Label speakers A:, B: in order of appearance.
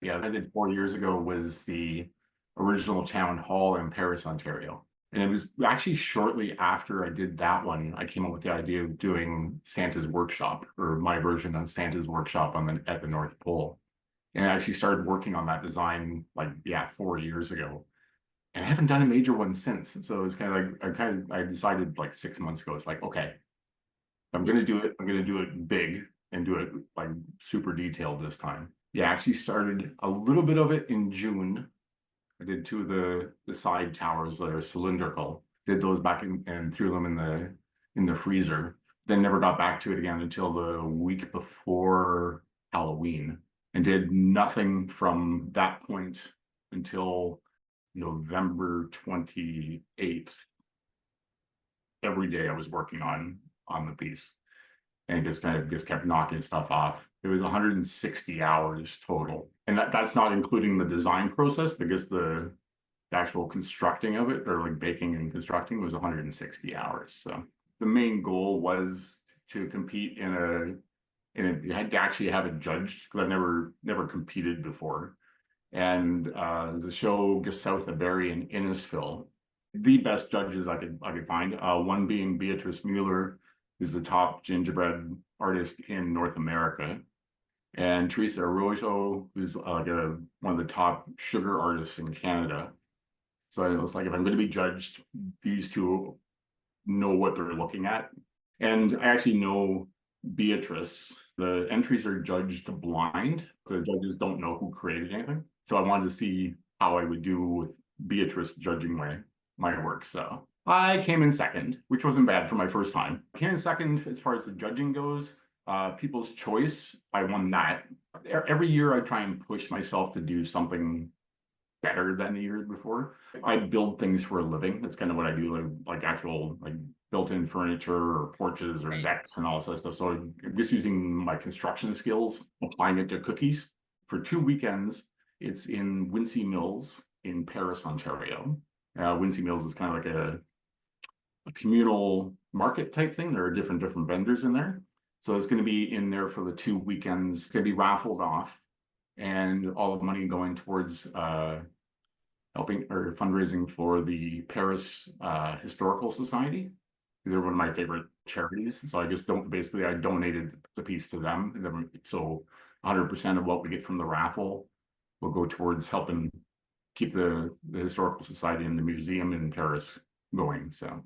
A: Yeah, that I did 4 years ago was the original town hall in Paris, Ontario. And it was actually shortly after I did that one, I came up with the idea of doing Santa's Workshop, or my version of Santa's Workshop at the North Pole. And I actually started working on that design like, yeah, 4 years ago. And I haven't done a major one since. So it's kind of like I decided like 6 months ago, it's like, okay, if I'm gonna do it, I'm gonna do it big and do it like super detailed this time. Yeah, I actually started a little bit of it in June. I did two of the side towers that are cylindrical. Did those back in and threw them in the freezer. Then never got back to it again until the week before Halloween, and did nothing from that point until November 28th. Every day I was working on the piece, and just kept knocking stuff off. It was 160 hours total, and that's not including the design process, because the actual constructing of it, or like baking and constructing, was 160 hours. So the main goal was to compete and it had to actually have it judged, because I've never competed before. And the show just south of Barrie in Innisfil, the best judges I could find. One being Beatrice Mueller, who's the top gingerbread artist in North America, and Teresa Arrojo, who's one of the top sugar artists in Canada. So it was like, if I'm going to be judged, these two know what they're looking at. And I actually know Beatrice. The entries are judged blind. The judges don't know who created anything. So I wanted to see how I would do with Beatrice judging my work. So I came in second, which wasn't bad for my first time. I came in second as far as the judging goes. People's Choice, I won that. Every year I try and push myself to do something better than the year before. I build things for a living. That's kind of what I do, like actual like built-in furniture or porches or decks and all that stuff. So I'm just using my construction skills, applying it to cookies. For 2 weekends, it's in Wincy Mills in Paris, Ontario. Wincy Mills is kind of like a communal market type thing. There are different vendors in there. So it's going to be in there for the 2 weekends. It's going to be raffled off, and all of the money going towards helping or fundraising for the Paris Historical Society. They're one of my favorite charities. So I just I donated the piece to them. So 100% of what we get from the raffle will go towards helping keep the Historical Society and the museum in Paris going. So